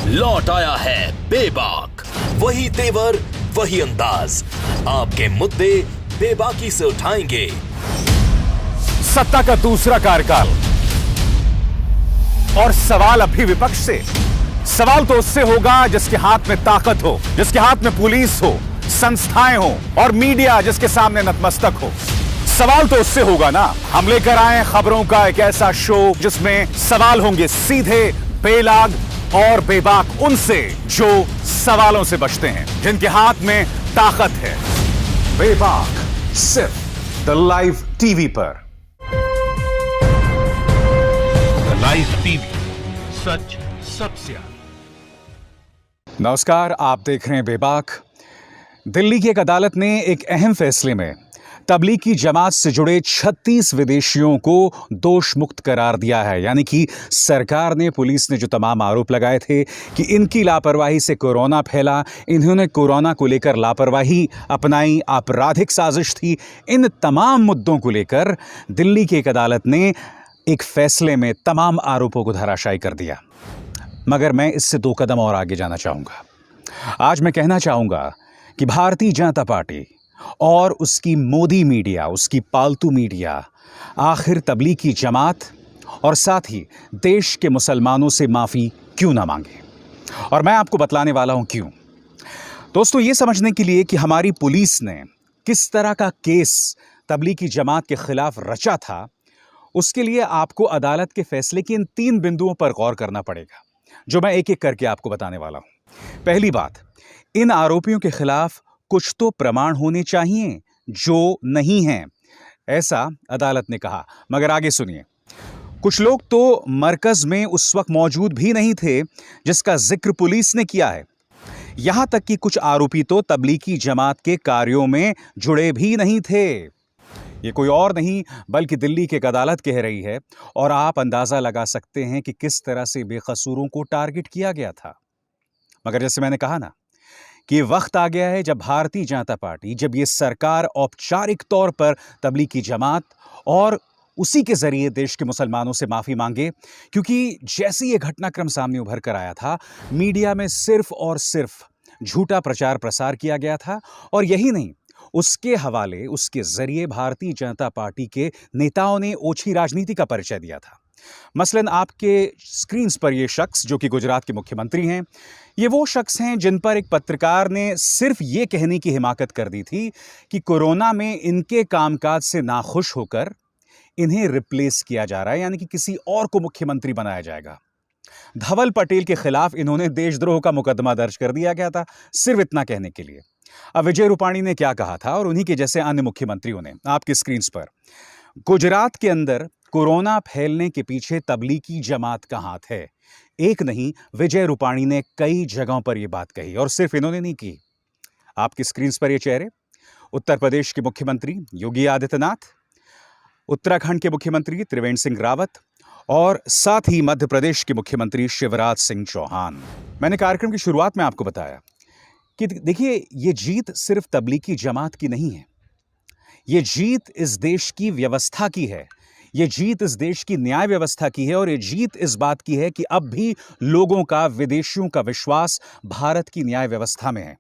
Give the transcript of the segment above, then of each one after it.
लौट आया है बेबाक। वही तेवर, वही अंदाज, आपके मुद्दे बेबाकी से उठाएंगे। सत्ता का दूसरा कार्यकाल और सवाल अभी विपक्ष से। सवाल तो उससे होगा जिसके हाथ में ताकत हो, जिसके हाथ में पुलिस हो, संस्थाएं हो और मीडिया जिसके सामने नतमस्तक हो। सवाल तो उससे होगा ना। हम लेकर आए खबरों का एक ऐसा शो जिसमें सवाल होंगे सीधे, बेलाग और बेबाक उनसे जो सवालों से बचते हैं, जिनके हाथ में ताकत है। बेबाक सिर्फ द लाइव टीवी पर। द लाइव टीवी, सच सबसे आगे। नमस्कार, आप देख रहे हैं बेबाक। दिल्ली की एक अदालत ने एक अहम फैसले में तबलीगी जमात से जुड़े 36 विदेशियों को दोष मुक्त करार दिया है। यानी कि सरकार ने, पुलिस ने जो तमाम आरोप लगाए थे कि इनकी लापरवाही से कोरोना फैला, इन्होंने कोरोना को लेकर लापरवाही अपनाई, आपराधिक साजिश थी, इन तमाम मुद्दों को लेकर दिल्ली की एक अदालत ने एक फैसले में तमाम आरोपों को धराशायी कर दिया। मगर मैं इससे 2 कदम और आगे जाना चाहूंगा। आज मैं कहना चाहूंगा कि भारतीय जनता पार्टी और उसकी मोदी मीडिया, उसकी पालतू मीडिया आखिर तबलीगी जमात और साथ ही देश के मुसलमानों से माफ़ी क्यों ना मांगे। और मैं आपको बतलाने वाला हूं क्यों। दोस्तों, ये समझने के लिए कि हमारी पुलिस ने किस तरह का केस तबलीगी जमात के खिलाफ रचा था, उसके लिए आपको अदालत के फैसले के इन 3 बिंदुओं पर गौर करना पड़ेगा, जो मैं एक एक करके आपको बताने वाला हूं। पहली बात, इन आरोपियों के खिलाफ कुछ तो प्रमाण होने चाहिए जो नहीं हैं, ऐसा अदालत ने कहा। मगर आगे सुनिए, कुछ लोग तो मरकज में उस वक्त मौजूद भी नहीं थे जिसका जिक्र पुलिस ने किया है। यहां तक कि कुछ आरोपी तो तबलीगी जमात के कार्यों में जुड़े भी नहीं थे। ये कोई और नहीं बल्कि दिल्ली की एक अदालत कह रही है, और आप अंदाजा लगा सकते हैं कि किस तरह से बेकसूरों को टारगेट किया गया था। मगर जैसे मैंने कहा ना कि वक्त आ गया है जब भारतीय जनता पार्टी, जब ये सरकार औपचारिक तौर पर तबलीगी जमात और उसी के जरिए देश के मुसलमानों से माफी मांगे। क्योंकि जैसे ये घटनाक्रम सामने उभर कर आया था, मीडिया में सिर्फ और सिर्फ झूठा प्रचार प्रसार किया गया था। और यही नहीं, उसके हवाले, उसके जरिए भारतीय जनता पार्टी के नेताओं ने ओछी राजनीति का परिचय दिया था। मसलन आपके स्क्रीन्स पर ये शख्स जो कि गुजरात के मुख्यमंत्री हैं, ये वो शख्स हैं जिन पर एक पत्रकार ने सिर्फ ये कहने की हिमाकत कर दी थी कि कोरोना में इनके कामकाज से नाखुश होकर इन्हें रिप्लेस किया जा रहा है, यानी कि किसी और को मुख्यमंत्री बनाया जाएगा। धवल पटेल के खिलाफ इन्होंने देशद्रोह का मुकदमा दर्ज कर दिया गया था, सिर्फ इतना कहने के लिए। अब विजय रूपाणी ने क्या कहा था और उन्हीं के जैसे अन्य मुख्यमंत्रियों ने, आपके स्क्रीन्स पर, गुजरात के अंदर कोरोना फैलने के पीछे तबलीगी जमात का हाथ है। एक नहीं, विजय रूपाणी ने कई जगहों पर यह बात कही, और सिर्फ इन्होंने नहीं की। आपकी स्क्रीन्स पर ये चेहरे, उत्तर प्रदेश के मुख्यमंत्री योगी आदित्यनाथ, उत्तराखंड के मुख्यमंत्री त्रिवेंद्र सिंह रावत और साथ ही मध्य प्रदेश के मुख्यमंत्री शिवराज सिंह चौहान। मैंने कार्यक्रम की शुरुआत में आपको बताया कि देखिए, ये जीत सिर्फ तबलीगी जमात की नहीं है, ये जीत इस देश की व्यवस्था की है, ये जीत इस देश की न्याय व्यवस्था की है, और ये जीत इस बात की है कि अब भी लोगों का, विदेशियों का विश्वास भारत की न्याय व्यवस्था में है।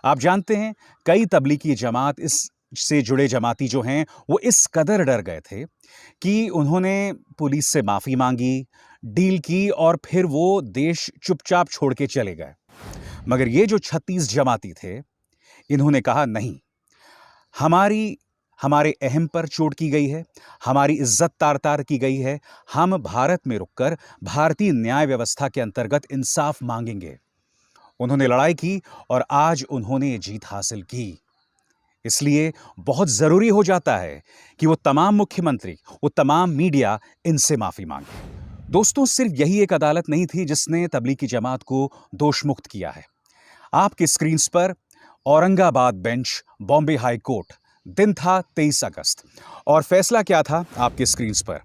आप जानते हैं, कई तबलीगी जमात, इस से जुड़े जमाती जो हैं, वो इस कदर डर गए थे कि उन्होंने पुलिस से माफी मांगी, डील की और फिर वो देश चुपचाप छोड़ के चले गए। मगर ये जो 36 जमाती थे, इन्होंने कहा नहीं, हमारे अहम पर चोट की गई है, हमारी इज्जत तार तार की गई है, हम भारत में रुककर भारतीय न्याय व्यवस्था के अंतर्गत इंसाफ मांगेंगे। उन्होंने लड़ाई की और आज उन्होंने ये जीत हासिल की। इसलिए बहुत जरूरी हो जाता है कि वो तमाम मुख्यमंत्री, वो तमाम मीडिया इनसे माफी मांगे। दोस्तों, सिर्फ यही एक अदालत नहीं थी जिसने तबलीगी जमात को दोष मुक्त किया है। आपके स्क्रीन्स पर Aurangabad bench, Bombay high court, दिन था 23 अगस्त, और फैसला क्या था आपके स्क्रीन्स पर।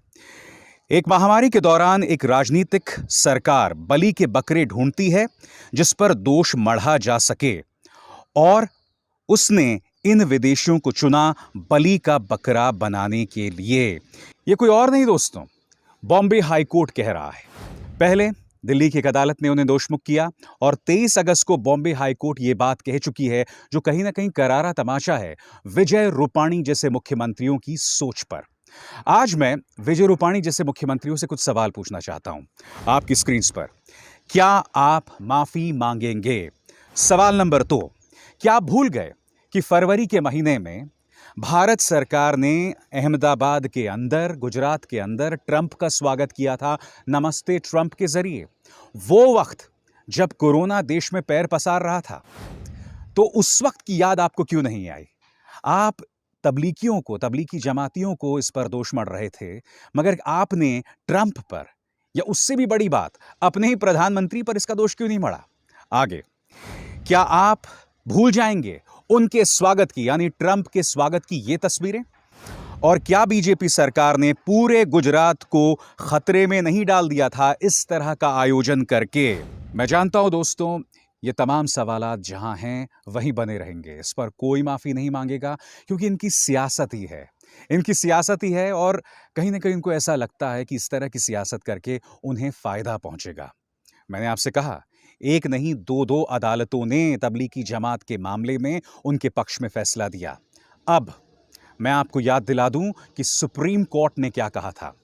एक महामारी के दौरान एक राजनीतिक सरकार बलि के बकरे ढूंढती है जिस पर दोष मढ़ा जा सके, और उसने इन विदेशियों को चुना बलि का बकरा बनाने के लिए। यह कोई और नहीं दोस्तों, बॉम्बे हाई कोर्ट कह रहा है। पहले दिल्ली की एक अदालत ने उन्हें दोषमुक्त किया और 23 अगस्त को बॉम्बे हाई कोर्ट ये बात कह चुकी है, जो कहीं ना कहीं करारा तमाचा है विजय रूपाणी जैसे मुख्यमंत्रियों की सोच पर। आज मैं विजय रूपाणी जैसे मुख्यमंत्रियों से कुछ सवाल पूछना चाहता हूं आपकी स्क्रीन पर। क्या आप माफी मांगेंगे? सवाल नंबर 2, क्या आप भूल गए कि फरवरी के महीने में भारत सरकार ने अहमदाबाद के अंदर, गुजरात के अंदर ट्रंप का स्वागत किया था नमस्ते ट्रंप के जरिए? वो वक्त जब कोरोना देश में पैर पसार रहा था, तो उस वक्त की याद आपको क्यों नहीं आई? आप तबलीगियों को, तबलीगी जमातियों को इस पर दोष मढ़ रहे थे, मगर आपने ट्रंप पर, या उससे भी बड़ी बात, अपने ही प्रधानमंत्री पर इसका दोष क्यों नहीं मढ़ा? आगे, क्या आप भूल जाएंगे उनके स्वागत की, यानी ट्रंप के स्वागत की ये तस्वीरें? और क्या बीजेपी सरकार ने पूरे गुजरात को खतरे में नहीं डाल दिया था इस तरह का आयोजन करके? मैं जानता हूं दोस्तों, ये तमाम सवालात जहां हैं वहीं बने रहेंगे, इस पर कोई माफी नहीं मांगेगा, क्योंकि इनकी सियासत ही है, इनकी सियासत ही है। और कहीं ना कहीं इनको ऐसा लगता है कि इस तरह की सियासत करके उन्हें फायदा पहुंचेगा। मैंने आपसे कहा, एक नहीं दो अदालतों ने तबलीगी जमात के मामले में उनके पक्ष में फैसला दिया। अब मैं आपको याद दिला दूं कि सुप्रीम कोर्ट ने क्या कहा था।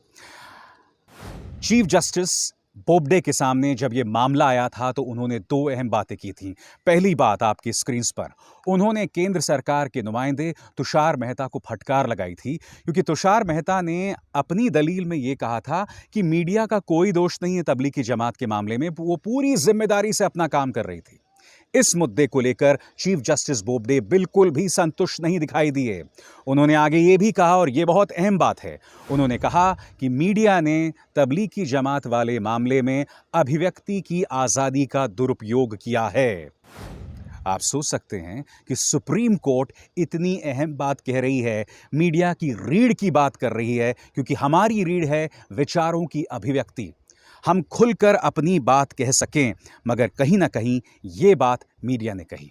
चीफ जस्टिस बोबडे के सामने जब यह मामला आया था, तो उन्होंने 2 अहम बातें की थी। पहली बात आपकी स्क्रीन पर, उन्होंने केंद्र सरकार के नुमाइंदे तुषार मेहता को फटकार लगाई थी, क्योंकि तुषार मेहता ने अपनी दलील में यह कहा था कि मीडिया का कोई दोष नहीं है तबलीगी जमात के मामले में, वो पूरी जिम्मेदारी से अपना काम कर रही थी। इस मुद्दे को लेकर चीफ जस्टिस बोबडे बिल्कुल भी संतुष्ट नहीं दिखाई दिए। उन्होंने आगे ये भी कहा, और ये बहुत अहम बात है, उन्होंने कहा कि मीडिया ने तबलीगी जमात वाले मामले में अभिव्यक्ति की आजादी का दुरुपयोग किया है। आप सोच सकते हैं कि सुप्रीम कोर्ट इतनी अहम बात कह रही है, मीडिया की रीढ़ की बात कर रही है, क्योंकि हमारी रीढ़ है विचारों की अभिव्यक्ति। हम खुलकर अपनी बात कह सकें, मगर कहीं ना कहीं ये बात मीडिया ने कही।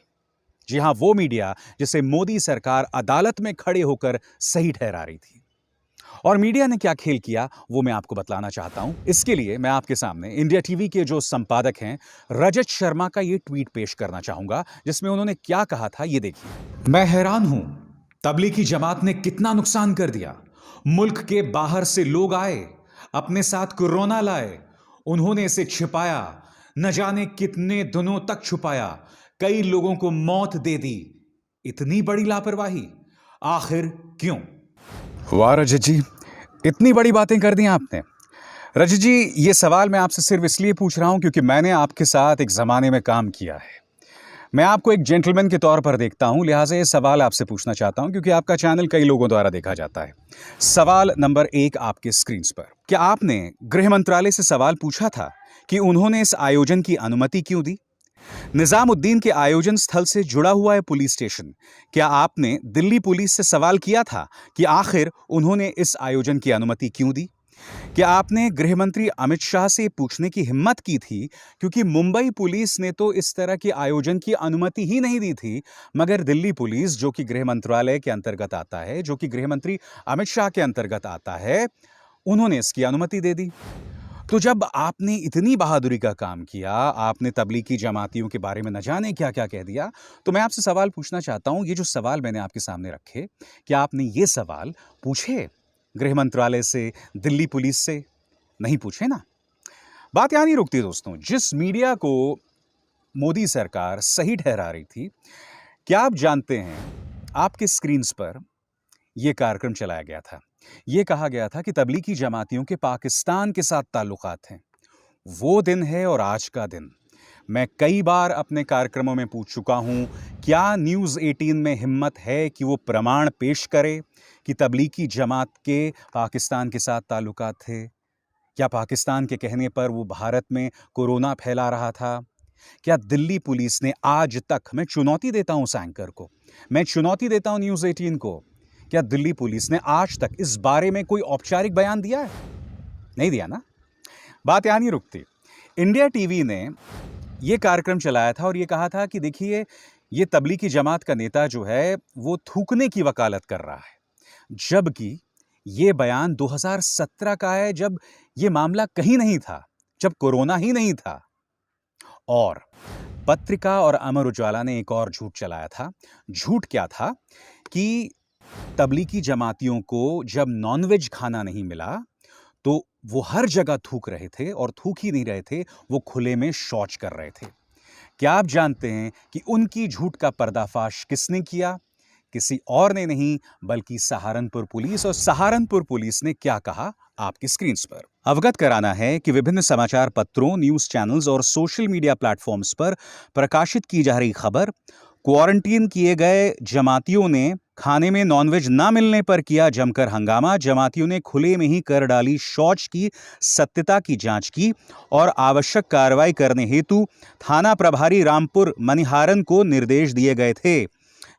जी हां, वो मीडिया जिसे मोदी सरकार अदालत में खड़े होकर सही ठहरा रही थी। और मीडिया ने क्या खेल किया वो मैं आपको बतलाना चाहता हूं। इसके लिए मैं आपके सामने इंडिया टीवी के जो संपादक हैं रजत शर्मा का ये ट्वीट पेश करना चाहूंगा, जिसमें उन्होंने क्या कहा था, ये देखिए। मैं हैरान हूं, तबलीगी जमात ने कितना नुकसान कर दिया। मुल्क के बाहर से लोग आए, अपने साथ कोरोना लाए, उन्होंने इसे छिपाया, न जाने कितने दिनों तक छुपाया, कई लोगों को मौत दे दी। इतनी बड़ी लापरवाही आखिर क्यों? वाह रजत जी, इतनी बड़ी बातें कर दी आपने। रजत जी, ये सवाल मैं आपसे सिर्फ इसलिए पूछ रहा हूं क्योंकि मैंने आपके साथ एक जमाने में काम किया है। मैं आपको एक जेंटलमैन के तौर पर देखता हूं, लिहाजा ये सवाल आपसे पूछना चाहता हूं, क्योंकि आपका चैनल कई लोगों द्वारा देखा जाता है। सवाल नंबर 1 आपके स्क्रीन पर, क्या आपने गृह मंत्रालय से सवाल पूछा था कि उन्होंने इस आयोजन की अनुमति क्यों दी? निजामुद्दीन के आयोजन स्थल से जुड़ा हुआ है पुलिस स्टेशन। क्या आपने दिल्ली पुलिस से सवाल किया था कि आखिर उन्होंने इस आयोजन की अनुमति क्यों दी? क्या आपने गृह मंत्री अमित शाह से पूछने की हिम्मत की थी, क्योंकि मुंबई पुलिस ने तो इस तरह के आयोजन की अनुमति ही नहीं दी थी, मगर दिल्ली पुलिस, जो कि गृह मंत्रालय के अंतर्गत आता है, जो कि गृह मंत्री अमित शाह के अंतर्गत आता है, उन्होंने इसकी अनुमति दे दी। तो जब आपने इतनी बहादुरी का काम किया, आपने तबलीगी जमातियों के बारे में न जाने क्या क्या कह दिया, तो मैं आपसे सवाल पूछना चाहता हूं, ये जो सवाल मैंने आपके सामने रखे, क्या आपने ये सवाल पूछे गृह मंत्रालय से, दिल्ली पुलिस से? नहीं पूछे ना। बात यहां नहीं रुकती दोस्तों। जिस मीडिया को मोदी सरकार सही ठहरा रही थी, क्या आप जानते हैं आपके स्क्रीन्स पर यह कार्यक्रम चलाया गया था, यह कहा गया था कि तबलीगी जमातियों के पाकिस्तान के साथ ताल्लुकात हैं। वो दिन है और आज का दिन। मैं कई बार अपने कार्यक्रमों में पूछ चुका हूं, क्या न्यूज़ 18 में हिम्मत है कि वो प्रमाण पेश करे कि तबलीगी जमात के पाकिस्तान के साथ ताल्लुकात थे? क्या पाकिस्तान के कहने पर वो भारत में कोरोना फैला रहा था? क्या दिल्ली पुलिस ने आज तक, मैं चुनौती देता हूं उस एंकर को, मैं चुनौती देता हूं न्यूज़ 18 को, क्या दिल्ली पुलिस ने आज तक इस बारे में कोई औपचारिक बयान दिया है? नहीं दिया ना। बात यहां नहीं रुकती। इंडिया टीवी ने यह कार्यक्रम चलाया था और यह कहा था कि देखिए, ये तबलीगी जमात का नेता जो है वो थूकने की वकालत कर रहा है, जबकि ये बयान 2017 का है, जब ये मामला कहीं नहीं था, जब कोरोना ही नहीं था। और पत्रिका और अमर उजाला ने एक और झूठ चलाया था। झूठ क्या था कि तबलीगी जमातियों को जब नॉनवेज खाना नहीं मिला तो वो हर जगह थूक रहे थे, और थूक ही नहीं रहे थे, वो खुले में शौच कर रहे थे। क्या आप जानते हैं कि उनकी झूठ का पर्दाफाश किसने किया? किसी और ने नहीं, बल्कि सहारनपुर पुलिस। और सहारनपुर पुलिस ने क्या कहा, आपकी स्क्रीन पर अवगत कराना है कि विभिन्न समाचार पत्रों, न्यूज चैनल्स और सोशल मीडिया प्लेटफॉर्म्स पर प्रकाशित की जा रही खबर, क्वारंटीन किए गए जमातियों ने खाने में नॉनवेज ना मिलने पर किया जमकर हंगामा। जमातियों ने खुले में ही कर डाली शौच की सत्यता की जांच की और आवश्यक कार्रवाई करने हेतु थाना प्रभारी रामपुर मनिहारन को निर्देश दिए गए थे,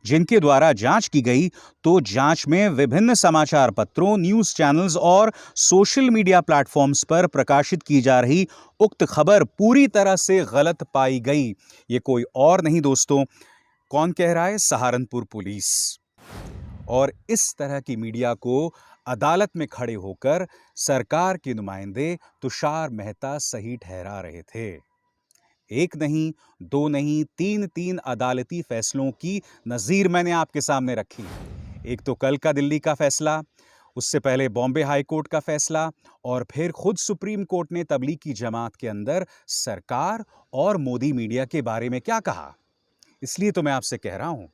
जिनके द्वारा जांच की गई तो जांच में विभिन्न समाचार पत्रों, न्यूज चैनल्स और सोशल मीडिया प्लेटफॉर्म्स पर प्रकाशित की जा रही उक्त खबर पूरी तरह से गलत पाई गई। ये कोई और नहीं दोस्तों, कौन कह रहा है? सहारनपुर पुलिस। और इस तरह की मीडिया को अदालत में खड़े होकर सरकार के नुमाइंदे तुषार मेहता सही ठहरा रहे थे। एक नहीं, दो नहीं, तीन अदालती फैसलों की नजीर मैंने आपके सामने रखी। एक तो कल का दिल्ली का फैसला, उससे पहले बॉम्बे हाई कोर्ट का फैसला, और फिर खुद सुप्रीम कोर्ट ने तबलीग की जमात के अंदर सरकार और मोदी मीडिया के बारे में क्या कहा। इसलिए तो मैं आपसे कह रहा हूं,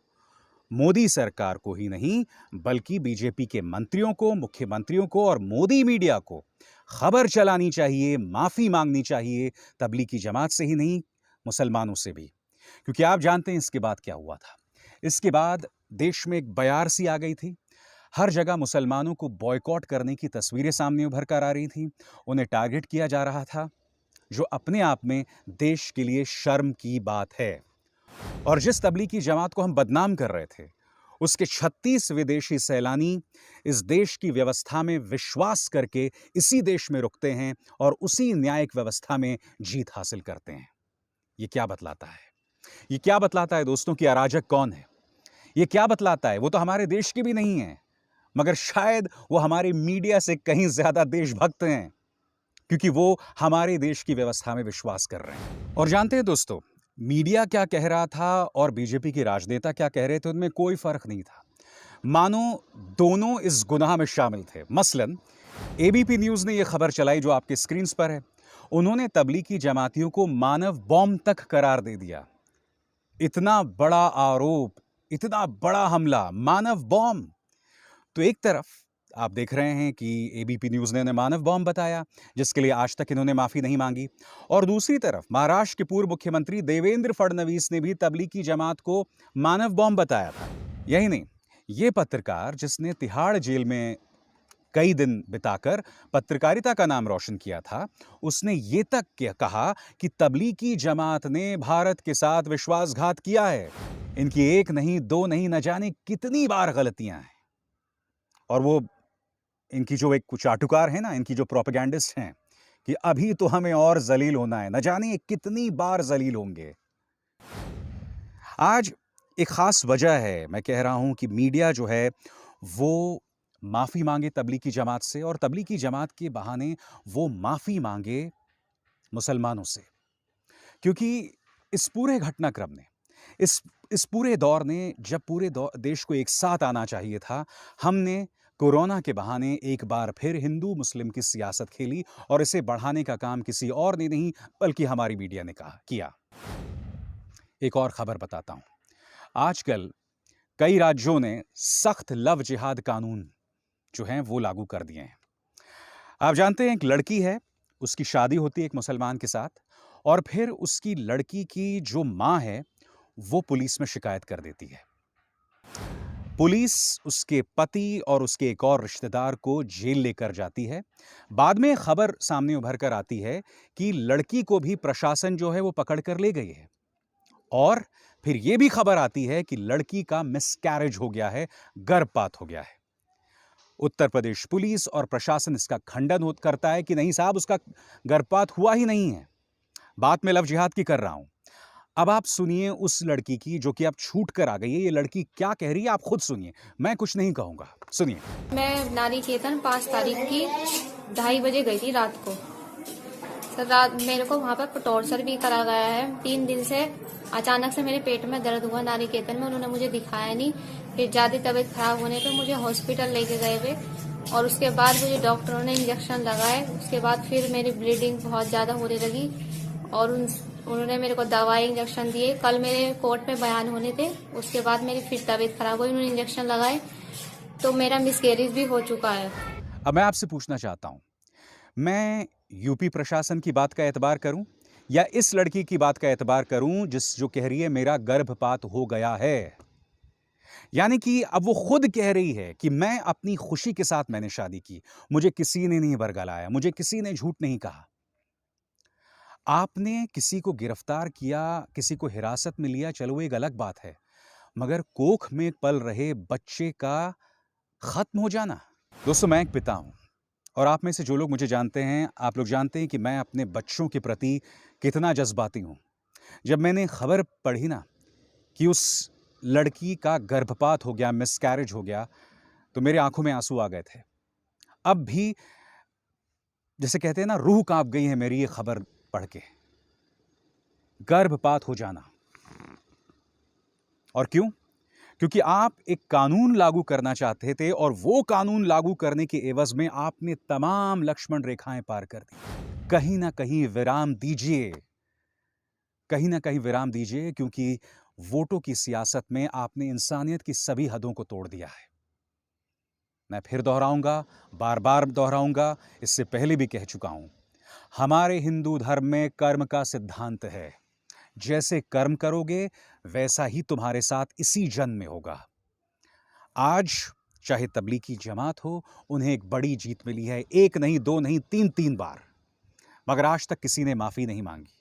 मोदी सरकार को ही नहीं, बल्कि बीजेपी के मंत्रियों को, मुख्यमंत्रियों को और मोदी मीडिया को खबर चलानी चाहिए, माफी मांगनी चाहिए, तबलीगी जमात से ही नहीं, मुसलमानों से भी। क्योंकि आप जानते हैं इसके बाद क्या हुआ था। इसके बाद देश में एक बयार सी आ गई थी। हर जगह मुसलमानों को बॉयकॉट करने की तस्वीरें सामने उभर कर आ रही थी। उन्हें टारगेट किया जा रहा था, जो अपने आप में देश के लिए शर्म की बात है। और जिस तबलीगी जमात को हम बदनाम कर रहे थे, उसके 36 विदेशी सैलानी इस देश की व्यवस्था में विश्वास करके इसी देश में रुकते हैं और उसी न्यायिक व्यवस्था में जीत हासिल करते हैं। ये क्या बतलाता है? ये क्या बतलाता है दोस्तों कि अराजक कौन है? ये क्या बतलाता है? वो तो हमारे देश के भी नहीं है, मगर शायद वो हमारे मीडिया से कहीं ज्यादा देशभक्त हैं, क्योंकि वो हमारे देश की व्यवस्था में विश्वास कर रहे हैं। और जानते हैं दोस्तों, मीडिया क्या कह रहा था और बीजेपी के राजनेता क्या कह रहे थे, उनमें कोई फर्क नहीं था। मानो दोनों इस गुनाह में शामिल थे। मसलन एबीपी न्यूज ने यह खबर चलाई जो आपके स्क्रीन पर है। उन्होंने तबलीगी जमातियों को मानव बॉम्ब तक करार दे दिया। इतना बड़ा आरोप, इतना बड़ा हमला, मानव बॉम्ब। तो एक तरफ आप देख रहे हैं कि एबीपी न्यूज ने उन्हें मानव बॉम्ब बताया, जिसके लिए आज तक इन्होंने माफी नहीं मांगी। और दूसरी तरफ महाराष्ट्र के पूर्व मुख्यमंत्री देवेंद्र फडणवीस ने भी तबलीगी जमात को मानव बॉम्ब बताया था। यही नहीं, ये पत्रकार जिसने तिहाड़ जेल में कई दिन बिताकर पत्रकारिता का नाम रोशन किया था, उसने ये तक कहा कि तबलीगी जमात ने भारत के साथ विश्वासघात किया है। इनकी एक नहीं, दो नहीं, न जाने कितनी बार गलतियां हैं। और वो इनकी जो एक चाटुकार है ना, इनकी जो प्रोपेगेंडिस्ट हैं, कि अभी तो हमें और जलील होना है, न जाने कितनी बार जलील होंगे। आज एक खास वजह है, मैं कह रहा हूं कि मीडिया जो है वो माफी मांगे तबलीगी जमात से, और तबलीगी जमात के बहाने वो माफी मांगे मुसलमानों से। क्योंकि इस पूरे घटनाक्रम ने, इस पूरे दौर ने, जब पूरे देश को एक साथ आना चाहिए था, हमने कोरोना के बहाने एक बार फिर हिंदू मुस्लिम की सियासत खेली, और इसे बढ़ाने का काम किसी और ने नहीं, बल्कि हमारी मीडिया ने किया। एक और खबर बताता हूं। आजकल कई राज्यों ने सख्त लव जिहाद कानून जो हैं वो लागू कर दिए हैं। आप जानते हैं, एक लड़की है, उसकी शादी होती है एक मुसलमान के साथ, और फिर उसकी लड़की की जो मां है वो पुलिस में शिकायत कर देती है। पुलिस उसके पति और उसके एक और रिश्तेदार को जेल लेकर जाती है। बाद में खबर सामने उभर कर आती है कि लड़की को भी प्रशासन जो है वो पकड़ कर ले गई है। और फिर यह भी खबर आती है कि लड़की का मिसकैरेज हो गया है, गर्भपात हो गया है। उत्तर प्रदेश पुलिस और प्रशासन इसका खंडन करता है कि नहीं साहब, उसका गर्भपात हुआ ही नहीं है। बात में लव जिहाद की कर रहा हूं। अब आप सुनिए उस लड़की की जो कि अब छूट कर आ गई है। ये लड़की क्या कह रही है आप खुद सुनिए, मैं कुछ नहीं कहूंगा, सुनिए। मैं नारी चेतन 5 तारीख की 2:30 बजे गई थी रात को। सर रात मेरे को वहाँ पर टॉर्चर भी करा गया है। 3 दिन से अचानक से मेरे पेट में दर्द हुआ नारीकेतन में, उन्होंने मुझे दिखाया नहीं। फिर ज्यादा तबीयत खराब होने पे मुझे हॉस्पिटल लेके गए थे और उसके बाद मुझे डॉक्टरों ने इंजेक्शन लगाए। उसके बाद फिर मेरी ब्लीडिंग बहुत ज्यादा होने लगी और उन्होंने मेरे को दवाई इंजेक्शन दिए। कल मेरे कोर्ट में बयान होने थे, उसके बाद मेरी फिर तबीयत खराब हुई, उन्होंने इंजेक्शन लगाए तो मेरा मिसकैरेज भी हो चुका है। अब मैं आपसे पूछना चाहता हूं, मैं यूपी प्रशासन की बात का एतबार करूं या इस लड़की की बात का एतबार करूं जो कह रही है मेरा गर्भपात हो गया है? यानी कि अब वो खुद कह रही है कि मैं अपनी खुशी के साथ मैंने शादी की, मुझे किसी ने नहीं बरगलाया, मुझे किसी ने झूठ नहीं कहा। आपने किसी को गिरफ्तार किया, किसी को हिरासत में लिया, चलो वो एक अलग बात है, मगर कोख में पल रहे बच्चे का खत्म हो जाना। दोस्तों, मैं एक पिता हूं और आप में से जो लोग मुझे जानते हैं, आप लोग जानते हैं कि मैं अपने बच्चों के प्रति कितना जज्बाती हूं। जब मैंने खबर पढ़ी ना कि उस लड़की का गर्भपात हो गया, मिसकैरेज हो गया, तो मेरे आंखों में आंसू आ गए थे। अब भी जैसे कहते हैं ना, रूह कांप गई है मेरी ये खबर पढ़ के। गर्भपात हो जाना, और क्यों? क्योंकि आप एक कानून लागू करना चाहते थे और वो कानून लागू करने के एवज में आपने तमाम लक्ष्मण रेखाएं पार कर दी। कहीं ना कहीं विराम दीजिए, कहीं ना कहीं विराम दीजिए, क्योंकि वोटों की सियासत में आपने इंसानियत की सभी हदों को तोड़ दिया है। मैं फिर दोहराऊंगा, बार बार दोहराऊंगा, इससे पहले भी कह चुका हूं, हमारे हिंदू धर्म में कर्म का सिद्धांत है। जैसे कर्म करोगे वैसा ही तुम्हारे साथ इसी जन्म में होगा। आज चाहे तबलीगी जमात हो, उन्हें एक बड़ी जीत मिली है, 1 नहीं 2 नहीं 3 बार, मगर आज तक किसी ने माफी नहीं मांगी।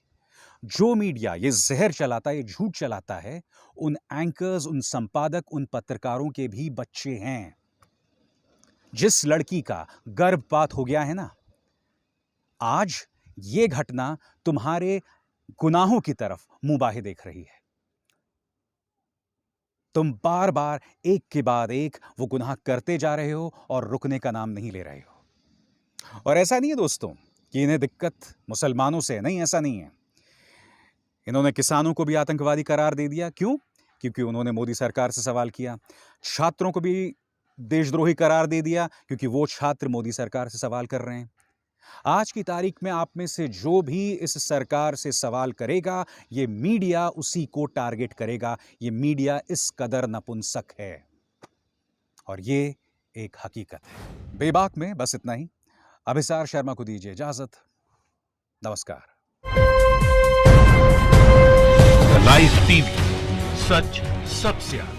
जो मीडिया ये जहर चलाता है, ये झूठ चलाता है, उन एंकर्स, उन संपादक, उन पत्रकारों के भी बच्चे हैं। जिस लड़की का गर्भपात हो गया है ना, आज ये घटना तुम्हारे गुनाहों की तरफ मुंह बाहे देख रही है। तुम बार बार एक के बाद एक वो गुनाह करते जा रहे हो और रुकने का नाम नहीं ले रहे हो। और ऐसा नहीं है दोस्तों कि इन्हें दिक्कत मुसलमानों से नहीं, ऐसा नहीं है। इन्होंने किसानों को भी आतंकवादी करार दे दिया। क्यों? क्योंकि उन्होंने मोदी सरकार से सवाल किया। छात्रों को भी देशद्रोही करार दे दिया क्योंकि वो छात्र मोदी सरकार से सवाल कर रहे हैं। आज की तारीख में आप में से जो भी इस सरकार से सवाल करेगा, ये मीडिया उसी को टारगेट करेगा। ये मीडिया इस कदर नपुंसक है और ये एक हकीकत है। बेबाक में बस इतना ही। अभिसार शर्मा को दीजिए इजाजत। नमस्कार। लाइव टीवी, सच सबसे आगे।